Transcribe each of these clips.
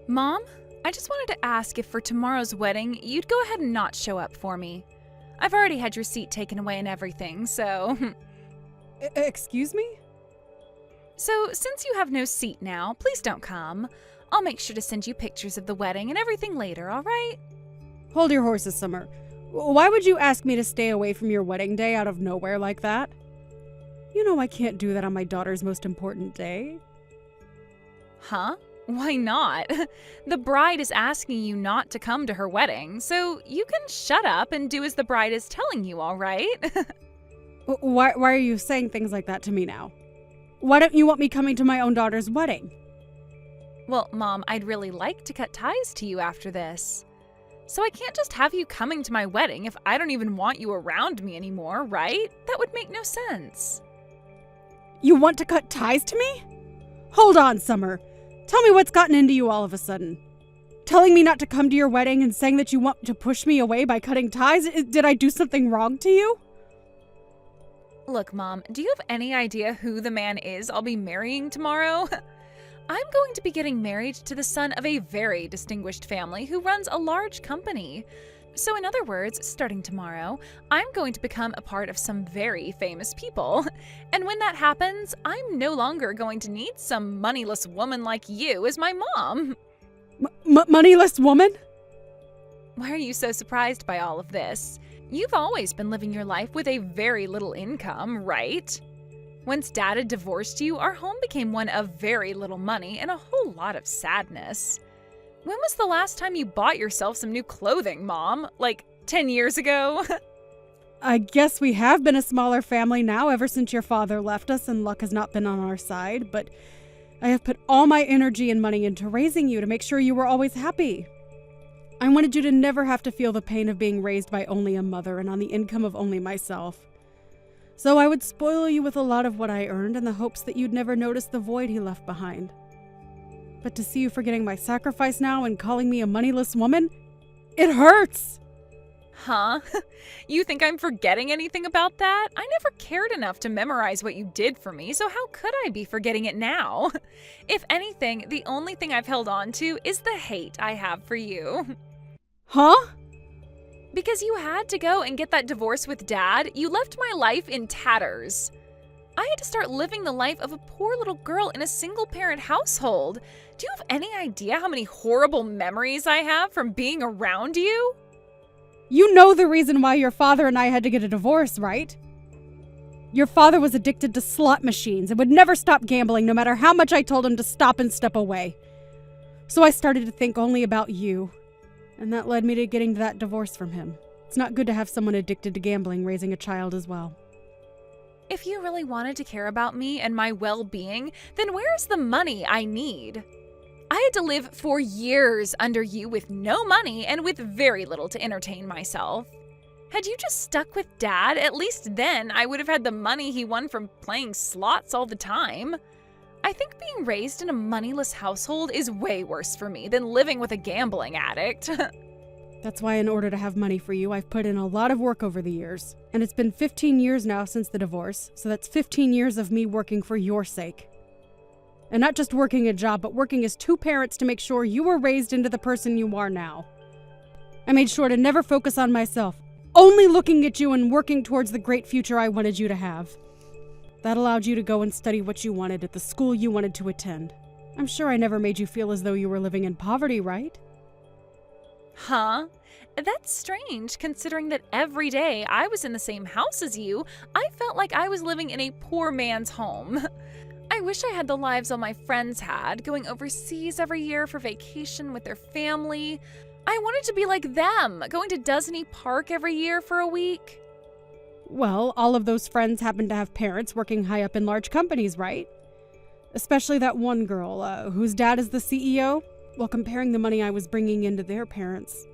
Mom, I just wanted to ask if for tomorrow's wedding, you'd go ahead and not show up for me. I've already had your seat taken away and everything, so... Excuse me? So, since you have no seat now, please don't come. I'll make sure to send you pictures of the wedding and everything later, alright? Hold your horses, Summer. Why would you ask me to stay away from your wedding day out of nowhere like that? You know I can't do that on my daughter's most important day. Huh? Why not? The bride is asking you not to come to her wedding, so you can shut up and do as the bride is telling you, alright? Why are you saying things like that to me now? Why don't you want me coming to my own daughter's wedding? Well, Mom, I'd really like to cut ties to you after this. So I can't just have you coming to my wedding if I don't even want you around me anymore, right? That would make no sense. You want to cut ties to me? Hold on, Summer. Tell me what's gotten into you all of a sudden. Telling me not to come to your wedding and saying that you want to push me away by cutting ties? Did I do something wrong to you? Look, Mom, do you have any idea who the man is I'll be marrying tomorrow? I'm going to be getting married to the son of a very distinguished family who runs a large company. So in other words, starting tomorrow, I'm going to become a part of some very famous people. And when that happens, I'm no longer going to need some moneyless woman like you as my mom. Moneyless woman? Why are you so surprised by all of this? You've always been living your life with a very little income, right? Once Dad had divorced you, our home became one of very little money and a whole lot of sadness. When was the last time you bought yourself some new clothing, Mom? Like 10 years ago? I guess we have been a smaller family now ever since your father left us and luck has not been on our side, but I have put all my energy and money into raising you to make sure you were always happy. I wanted you to never have to feel the pain of being raised by only a mother and on the income of only myself. So I would spoil you with a lot of what I earned in the hopes that you'd never notice the void he left behind. But to see you forgetting my sacrifice now and calling me a moneyless woman, it hurts! Huh? You think I'm forgetting anything about that? I never cared enough to memorize what you did for me, so how could I be forgetting it now? If anything, the only thing I've held on to is the hate I have for you. Huh? Because you had to go and get that divorce with Dad, you left my life in tatters. I had to start living the life of a poor little girl in a single-parent household. Do you have any idea how many horrible memories I have from being around you? You know the reason why your father and I had to get a divorce, right? Your father was addicted to slot machines and would never stop gambling no matter how much I told him to stop and step away. So I started to think only about you, and that led me to getting that divorce from him. It's not good to have someone addicted to gambling raising a child as well. If you really wanted to care about me and my well-being, then where's the money I need? I had to live for years under you with no money and with very little to entertain myself. Had you just stuck with Dad, at least then I would have had the money he won from playing slots all the time. I think being raised in a moneyless household is way worse for me than living with a gambling addict. That's why in order to have money for you, I've put in a lot of work over the years. And it's been 15 years now since the divorce, so that's 15 years of me working for your sake. And not just working a job, but working as two parents to make sure you were raised into the person you are now. I made sure to never focus on myself, only looking at you and working towards the great future I wanted you to have. That allowed you to go and study what you wanted at the school you wanted to attend. I'm sure I never made you feel as though you were living in poverty, right? Huh? That's strange, considering that every day I was in the same house as you, I felt like I was living in a poor man's home. I wish I had the lives all my friends had, going overseas every year for vacation with their family. I wanted to be like them, going to Disney Park every year for a week. Well, all of those friends happen to have parents working high up in large companies, right? Especially that one girl, whose dad is the CEO. While comparing the money I was bringing into their parents.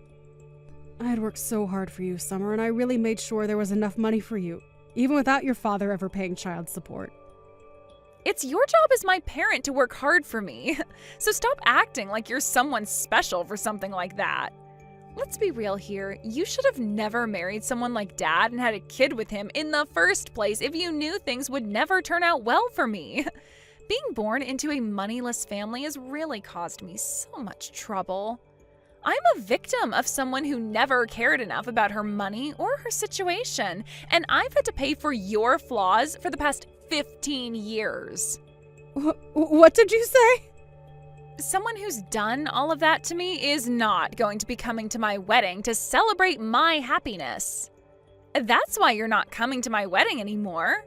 I had worked so hard for you, Summer, and I really made sure there was enough money for you, even without your father ever paying child support. It's your job as my parent to work hard for me, so stop acting like you're someone special for something like that. Let's be real here, you should have never married someone like Dad and had a kid with him in the first place if you knew things would never turn out well for me. Being born into a moneyless family has really caused me so much trouble. I'm a victim of someone who never cared enough about her money or her situation, and I've had to pay for your flaws for the past 15 years. What did you say? Someone who's done all of that to me is not going to be coming to my wedding to celebrate my happiness. That's why you're not coming to my wedding anymore.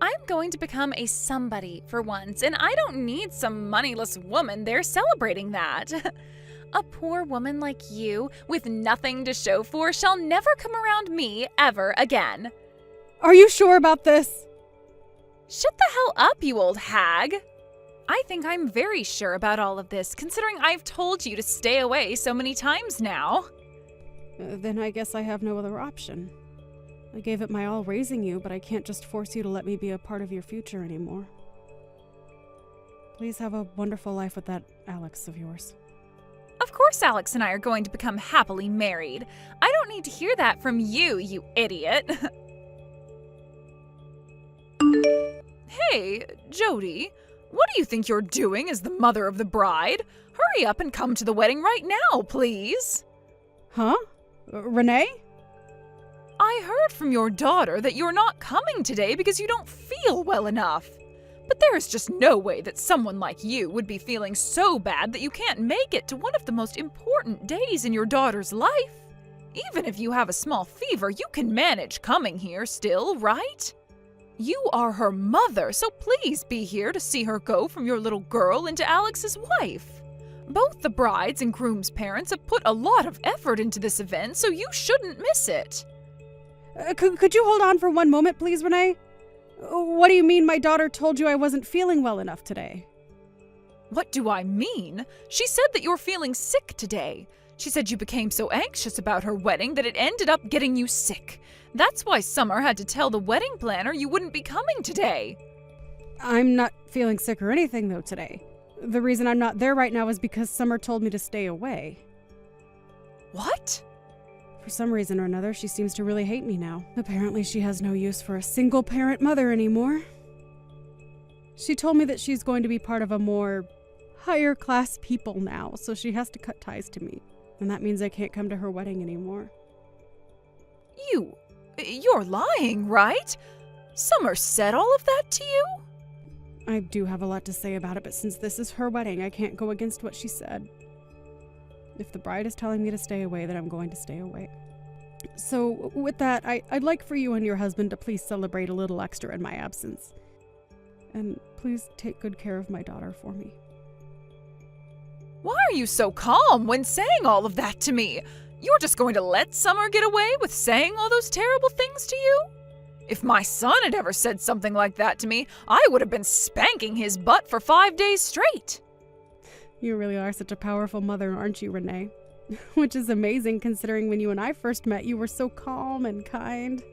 I'm going to become a somebody for once, and I don't need some moneyless woman there celebrating that. A poor woman like you, with nothing to show for, shall never come around me ever again. Are you sure about this? Shut the hell up, you old hag. I think I'm very sure about all of this, considering I've told you to stay away so many times now. Then I guess I have no other option. I gave it my all raising you, but I can't just force you to let me be a part of your future anymore. Please have a wonderful life with that Alex of yours. Of course Alex and I are going to become happily married. I don't need to hear that from you, you idiot. Hey, Jody, what do you think you're doing as the mother of the bride? Hurry up and come to the wedding right now, please. Huh? Renee? I heard from your daughter that you're not coming today because you don't feel well enough. But there is just no way that someone like you would be feeling so bad that you can't make it to one of the most important days in your daughter's life. Even if you have a small fever, you can manage coming here still, right? You are her mother, so please be here to see her go from your little girl into Alex's wife. Both the bride's and groom's parents have put a lot of effort into this event, so you shouldn't miss it. Could you hold on for one moment, please, Renee? What do you mean my daughter told you I wasn't feeling well enough today? What do I mean? She said that you're feeling sick today. She said you became so anxious about her wedding that it ended up getting you sick. That's why Summer had to tell the wedding planner you wouldn't be coming today. I'm not feeling sick or anything, though, today. The reason I'm not there right now is because Summer told me to stay away. What? For some reason or another, she seems to really hate me now. Apparently, she has no use for a single-parent mother anymore. She told me that she's going to be part of a more higher-class people now, so she has to cut ties to me. And that means I can't come to her wedding anymore. You're lying, right? Summer said all of that to you? I do have a lot to say about it, but since this is her wedding, I can't go against what she said. If the bride is telling me to stay away, then I'm going to stay away. So, with that, I'd like for you and your husband to please celebrate a little extra in my absence. And please take good care of my daughter for me. Why are you so calm when saying all of that to me? You're just going to let Summer get away with saying all those terrible things to you? If my son had ever said something like that to me, I would have been spanking his butt for 5 days straight. You really are such a powerful mother, aren't you, Renee? Which is amazing considering when you and I first met, you were so calm and kind.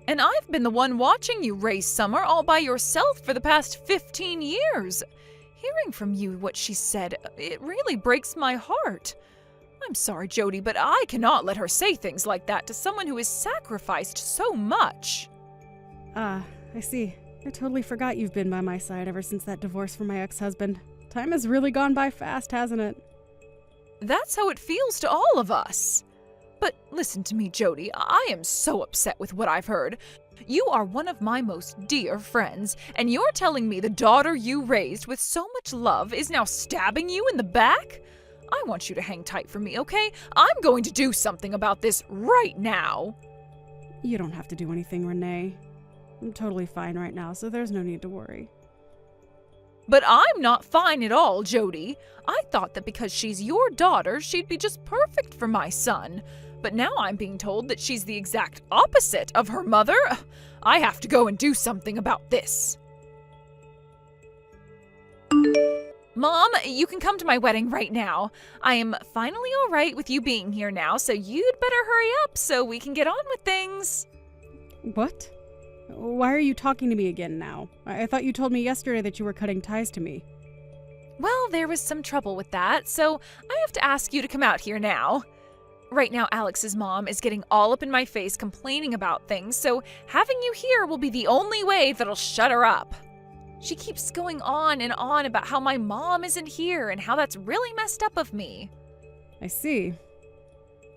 And I've been the one watching you raise Summer all by yourself for the past 15 years. Hearing from you what she said, it really breaks my heart. I'm sorry, Jody, but I cannot let her say things like that to someone who has sacrificed so much. Ah, I see. I totally forgot you've been by my side ever since that divorce from my ex-husband. Time has really gone by fast, hasn't it? That's how it feels to all of us. But listen to me, Jody, I am so upset with what I've heard. You are one of my most dear friends, and you're telling me the daughter you raised with so much love is now stabbing you in the back? I want you to hang tight for me, okay? I'm going to do something about this right now. You don't have to do anything, Renee. I'm totally fine right now, so there's no need to worry. But I'm not fine at all, Jody. I thought that because she's your daughter, she'd be just perfect for my son. But now I'm being told that she's the exact opposite of her mother. I have to go and do something about this. Mom, you can come to my wedding right now. I am finally all right with you being here now, so you'd better hurry up so we can get on with things. What? Why are you talking to me again now? I thought you told me yesterday that you were cutting ties to me. Well, there was some trouble with that, so I have to ask you to come out here now. Right now, Alex's mom is getting all up in my face complaining about things, so having you here will be the only way that'll shut her up. She keeps going on and on about how my mom isn't here and how that's really messed up of me. I see.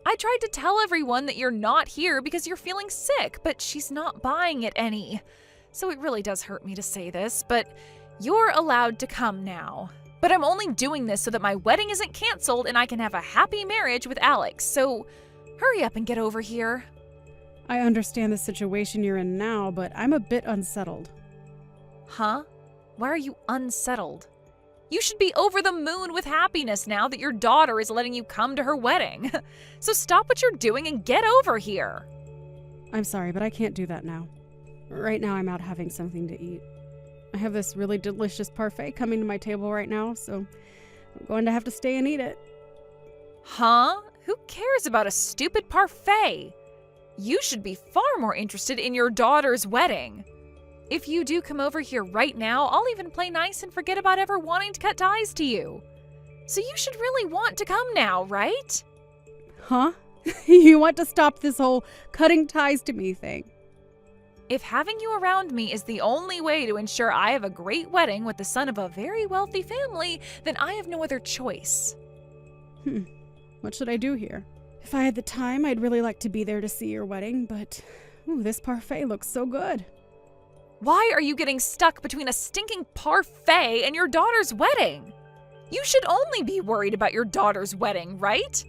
I tried to tell everyone that you're not here because you're feeling sick, but she's not buying it any. So it really does hurt me to say this, but you're allowed to come now. But I'm only doing this so that my wedding isn't canceled and I can have a happy marriage with Alex, so hurry up and get over here. I understand the situation you're in now, but I'm a bit unsettled. Huh? Why are you unsettled? You should be over the moon with happiness now that your daughter is letting you come to her wedding. So stop what you're doing and get over here. I'm sorry, but I can't do that now. Right now I'm out having something to eat. I have this really delicious parfait coming to my table right now, so I'm going to have to stay and eat it. Huh? Who cares about a stupid parfait? You should be far more interested in your daughter's wedding. If you do come over here right now, I'll even play nice and forget about ever wanting to cut ties to you. So you should really want to come now, right? Huh? You want to stop this whole cutting ties to me thing? If having you around me is the only way to ensure I have a great wedding with the son of a very wealthy family, then I have no other choice. What should I do here? If I had the time, I'd really like to be there to see your wedding, but this parfait looks so good. Why are you getting stuck between a stinking parfait and your daughter's wedding? You should only be worried about your daughter's wedding, right?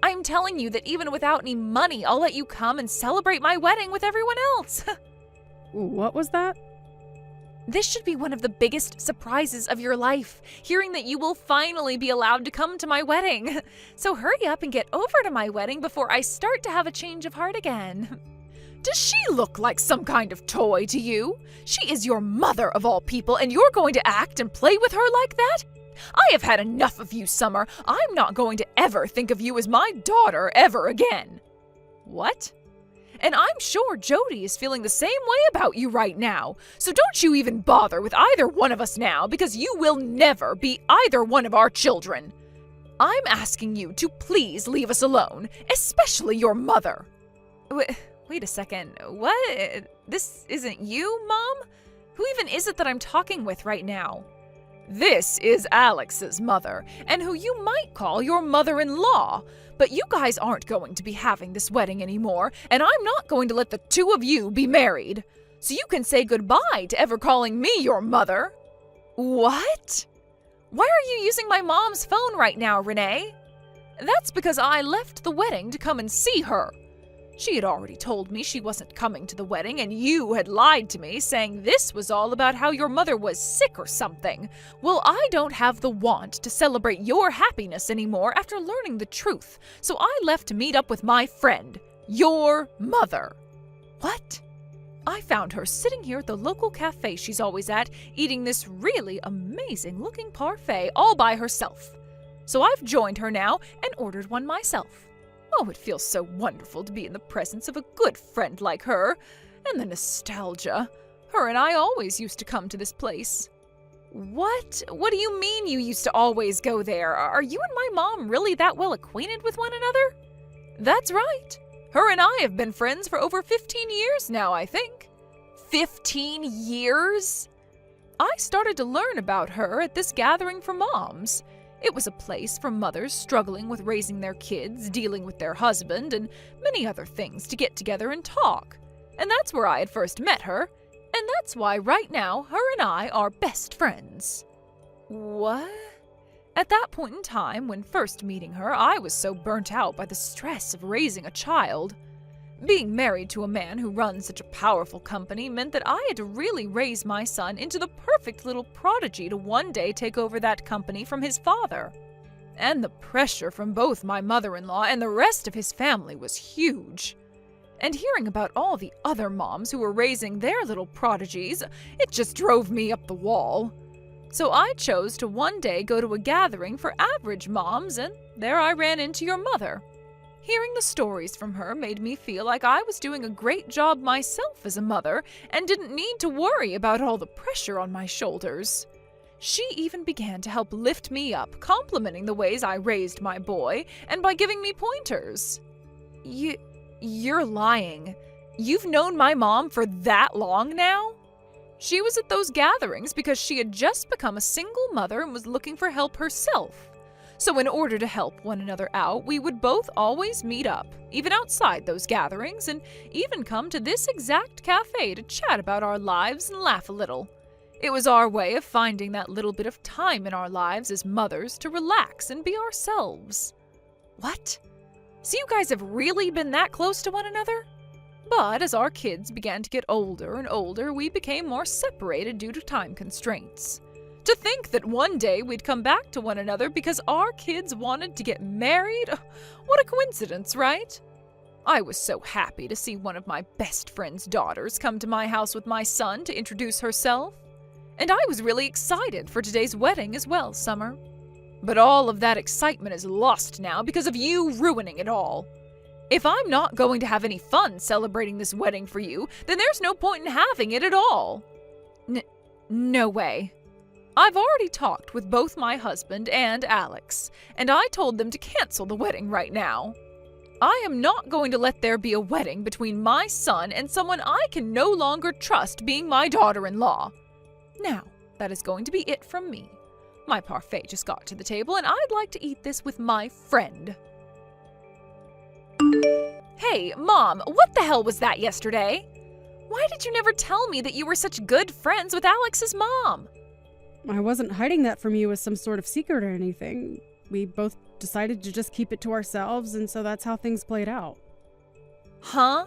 I'm telling you that even without any money, I'll let you come and celebrate my wedding with everyone else. What was that? This should be one of the biggest surprises of your life, hearing that you will finally be allowed to come to my wedding. So hurry up and get over to my wedding before I start to have a change of heart again. Does she look like some kind of toy to you? She is your mother of all people, and you're going to act and play with her like that? I have had enough of you, Summer. I'm not going to ever think of you as my daughter ever again. What? And I'm sure Jody is feeling the same way about you right now. So don't you even bother with either one of us now, because you will never be either one of our children. I'm asking you to please leave us alone, especially your mother. Wait a second. What? This isn't you, Mom? Who even is it that I'm talking with right now? This is Alex's mother, and who you might call your mother-in-law. But you guys aren't going to be having this wedding anymore, and I'm not going to let the two of you be married. So you can say goodbye to ever calling me your mother. What? Why are you using my mom's phone right now, Renee? That's because I left the wedding to come and see her. She had already told me she wasn't coming to the wedding, and you had lied to me, saying this was all about how your mother was sick or something. Well, I don't have the want to celebrate your happiness anymore after learning the truth, so I left to meet up with my friend, your mother. What? I found her sitting here at the local cafe she's always at, eating this really amazing-looking parfait all by herself. So I've joined her now and ordered one myself. Oh, it feels so wonderful to be in the presence of a good friend like her. And the nostalgia. Her and I always used to come to this place. What? What do you mean you used to always go there? Are you and my mom really that well acquainted with one another? That's right. Her and I have been friends for over 15 years now, I think. 15 years? I started to learn about her at this gathering for moms. It was a place for mothers struggling with raising their kids, dealing with their husband, and many other things to get together and talk. And that's where I had first met her, and that's why right now her and I are best friends. What? At that point in time, when first meeting her, I was so burnt out by the stress of raising a child. Being married to a man who runs such a powerful company meant that I had to really raise my son into the perfect little prodigy to one day take over that company from his father. And the pressure from both my mother-in-law and the rest of his family was huge. And hearing about all the other moms who were raising their little prodigies, it just drove me up the wall. So I chose to one day go to a gathering for average moms, and there I ran into your mother. Hearing the stories from her made me feel like I was doing a great job myself as a mother and didn't need to worry about all the pressure on my shoulders. She even began to help lift me up, complimenting the ways I raised my boy and by giving me pointers. You're lying. You've known my mom for that long now? She was at those gatherings because she had just become a single mother and was looking for help herself. So in order to help one another out, we would both always meet up, even outside those gatherings, and even come to this exact cafe to chat about our lives and laugh a little. It was our way of finding that little bit of time in our lives as mothers to relax and be ourselves. What? So you guys have really been that close to one another? But as our kids began to get older and older, we became more separated due to time constraints. To think that one day we'd come back to one another because our kids wanted to get married? What a coincidence, right? I was so happy to see one of my best friend's daughters come to my house with my son to introduce herself. And I was really excited for today's wedding as well, Summer. But all of that excitement is lost now because of you ruining it all. If I'm not going to have any fun celebrating this wedding for you, then there's no point in having it at all. No way. I've already talked with both my husband and Alex, and I told them to cancel the wedding right now. I am not going to let there be a wedding between my son and someone I can no longer trust being my daughter-in-law. Now, that is going to be it from me. My parfait just got to the table, and I'd like to eat this with my friend. Hey, Mom, what the hell was that yesterday? Why did you never tell me that you were such good friends with Alex's mom? I wasn't hiding that from you as some sort of secret or anything. We both decided to just keep it to ourselves, and so that's how things played out. Huh?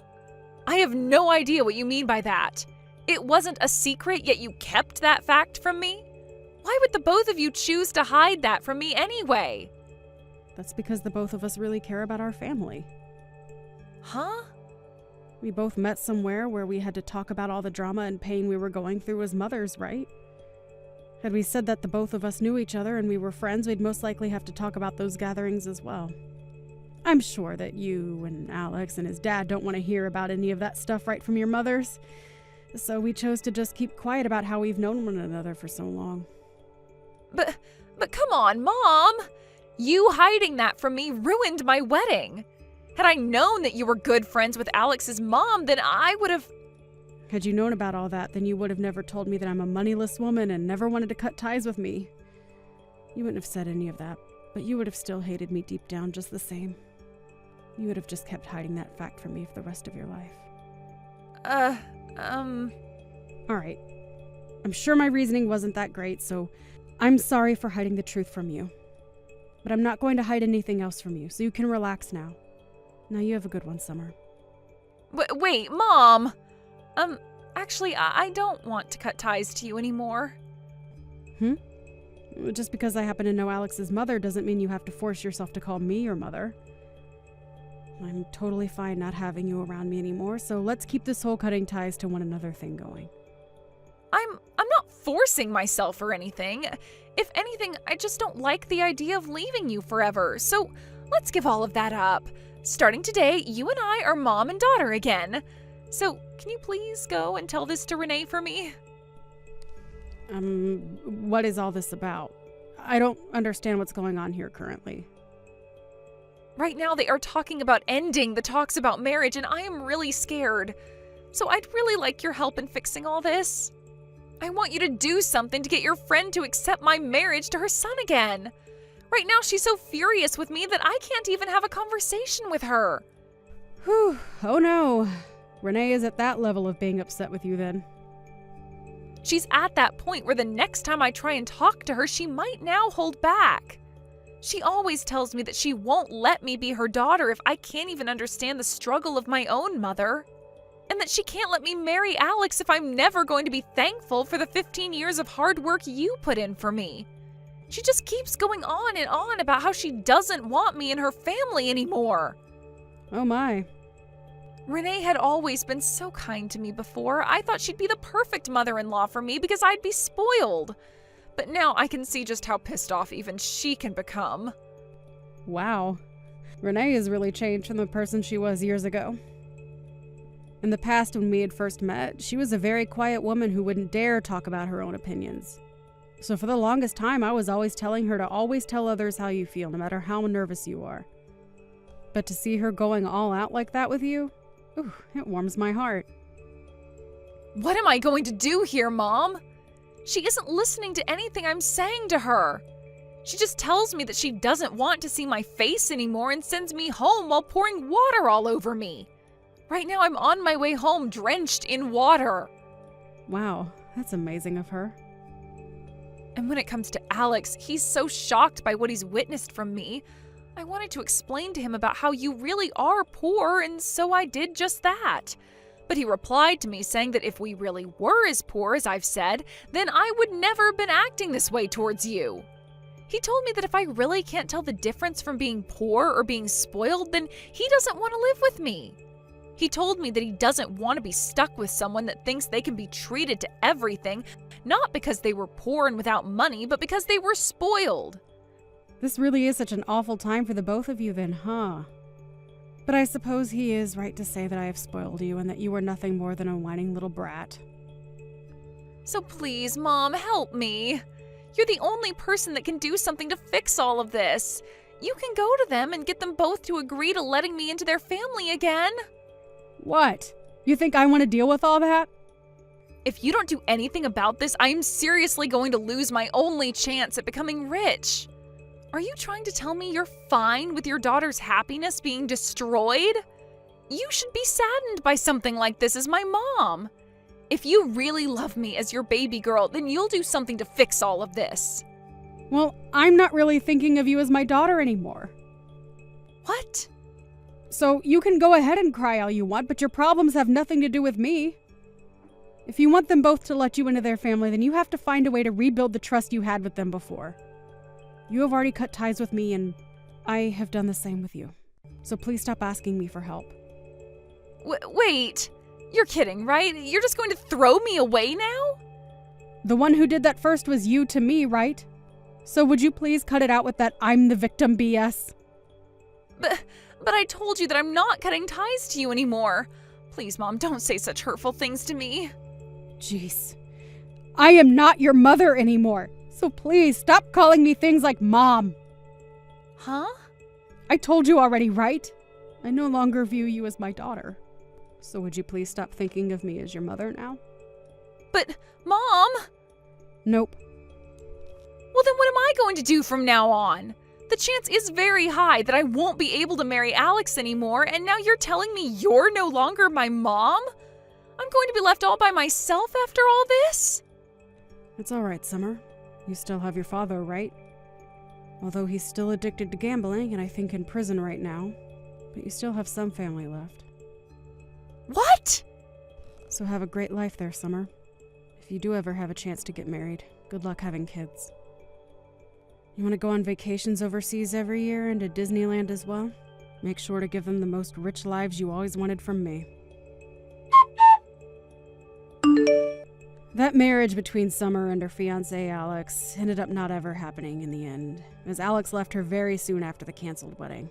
I have no idea what you mean by that. It wasn't a secret, yet you kept that fact from me? Why would the both of you choose to hide that from me anyway? That's because the both of us really care about our family. Huh? We both met somewhere where we had to talk about all the drama and pain we were going through as mothers, right? Had we said that the both of us knew each other and we were friends, we'd most likely have to talk about those gatherings as well. I'm sure that you and Alex and his dad don't want to hear about any of that stuff right from your mothers. So we chose to just keep quiet about how we've known one another for so long. But come on, Mom! You hiding that from me ruined my wedding. Had I known that you were good friends with Alex's mom, then I would have... Had you known about all that, then you would have never told me that I'm a moneyless woman and never wanted to cut ties with me. You wouldn't have said any of that, but you would have still hated me deep down just the same. You would have just kept hiding that fact from me for the rest of your life. Alright. I'm sure my reasoning wasn't that great, so I'm sorry for hiding the truth from you. But I'm not going to hide anything else from you, so you can relax now. Now you have a good one, Summer. Wait, Mom! Actually, I don't want to cut ties to you anymore. Just because I happen to know Alex's mother doesn't mean you have to force yourself to call me your mother. I'm totally fine not having you around me anymore, so let's keep this whole cutting ties to one another thing going. I'm not forcing myself or anything. If anything, I just don't like the idea of leaving you forever, so let's give all of that up. Starting today, you and I are mom and daughter again. So, can you please go and tell this to Renee for me? What is all this about? I don't understand what's going on here currently. Right now, they are talking about ending the talks about marriage, and I am really scared. So I'd really like your help in fixing all this. I want you to do something to get your friend to accept my marriage to her son again. Right now, she's so furious with me that I can't even have a conversation with her. Whew, oh no. Renee is at that level of being upset with you then. She's at that point where the next time I try and talk to her, she might now hold back. She always tells me that she won't let me be her daughter if I can't even understand the struggle of my own mother. And that she can't let me marry Alex if I'm never going to be thankful for the 15 years of hard work you put in for me. She just keeps going on and on about how she doesn't want me in her family anymore. Oh my. Renee had always been so kind to me before. I thought she'd be the perfect mother-in-law for me because I'd be spoiled. But now I can see just how pissed off even she can become. Wow. Renee has really changed from the person she was years ago. In the past, when we had first met, she was a very quiet woman who wouldn't dare talk about her own opinions. So for the longest time, I was always telling her to always tell others how you feel, no matter how nervous you are. But to see her going all out like that with you, ooh, it warms my heart. What am I going to do here, Mom? She isn't listening to anything I'm saying to her. She just tells me that she doesn't want to see my face anymore and sends me home while pouring water all over me. Right now I'm on my way home drenched in water. Wow, that's amazing of her. And when it comes to Alex, he's so shocked by what he's witnessed from me. I wanted to explain to him about how you really are poor, and so I did just that. But he replied to me saying that if we really were as poor as I've said, then I would never have been acting this way towards you. He told me that if I really can't tell the difference from being poor or being spoiled, then he doesn't want to live with me. He told me that he doesn't want to be stuck with someone that thinks they can be treated to everything, not because they were poor and without money, but because they were spoiled. This really is such an awful time for the both of you then, huh? But I suppose he is right to say that I have spoiled you and that you are nothing more than a whining little brat. So please, Mom, help me. You're the only person that can do something to fix all of this. You can go to them and get them both to agree to letting me into their family again. What? You think I want to deal with all that? If you don't do anything about this, I am seriously going to lose my only chance at becoming rich. Are you trying to tell me you're fine with your daughter's happiness being destroyed? You should be saddened by something like this as my mom. If you really love me as your baby girl, then you'll do something to fix all of this. Well, I'm not really thinking of you as my daughter anymore. What? So you can go ahead and cry all you want, but your problems have nothing to do with me. If you want them both to let you into their family, then you have to find a way to rebuild the trust you had with them before. You have already cut ties with me, and I have done the same with you. So please stop asking me for help. Wait, you're kidding, right? You're just going to throw me away now? The one who did that first was you to me, right? So would you please cut it out with that I'm the victim BS? But I told you that I'm not cutting ties to you anymore. Please, Mom, don't say such hurtful things to me. Jeez. I am not your mother anymore. So please stop calling me things like Mom. Huh? I told you already, right? I no longer view you as my daughter. So would you please stop thinking of me as your mother now? But, Mom! Nope. Well, then what am I going to do from now on? The chance is very high that I won't be able to marry Alex anymore, and now you're telling me you're no longer my mom? I'm going to be left all by myself after all this? It's all right, Summer. You still have your father, right? Although he's still addicted to gambling and I think in prison right now. But you still have some family left. What? So have a great life there, Summer. If you do ever have a chance to get married, good luck having kids. You want to go on vacations overseas every year and to Disneyland as well? Make sure to give them the most rich lives you always wanted from me. That marriage between Summer and her fiancé Alex ended up not ever happening in the end, as Alex left her very soon after the canceled wedding.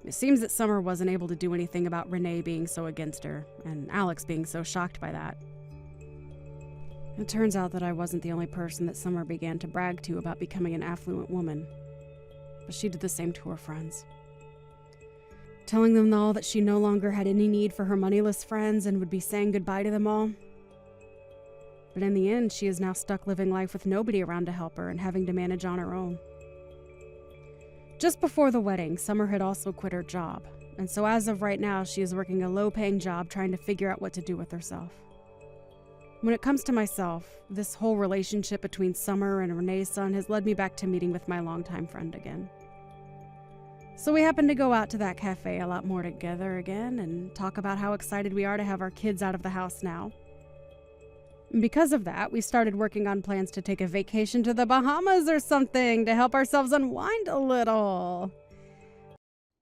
It seems that Summer wasn't able to do anything about Renee being so against her, and Alex being so shocked by that. It turns out that I wasn't the only person that Summer began to brag to about becoming an affluent woman, but she did the same to her friends. Telling them all that she no longer had any need for her moneyless friends and would be saying goodbye to them all. But in the end, she is now stuck living life with nobody around to help her and having to manage on her own. Just before the wedding, Summer had also quit her job, and so as of right now, she is working a low-paying job trying to figure out what to do with herself. When it comes to myself, this whole relationship between Summer and Renee's son has led me back to meeting with my longtime friend again. So we happened to go out to that cafe a lot more together again and talk about how excited we are to have our kids out of the house now. And because of that, we started working on plans to take a vacation to the Bahamas or something to help ourselves unwind a little.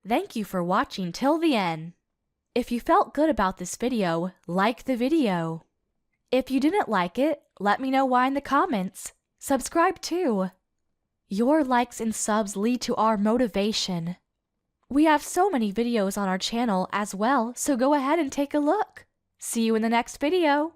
Thank you for watching till the end. If you felt good about this video, like the video. If you didn't like it, let me know why in the comments. Subscribe too. Your likes and subs lead to our motivation. We have so many videos on our channel as well, so go ahead and take a look. See you in the next video.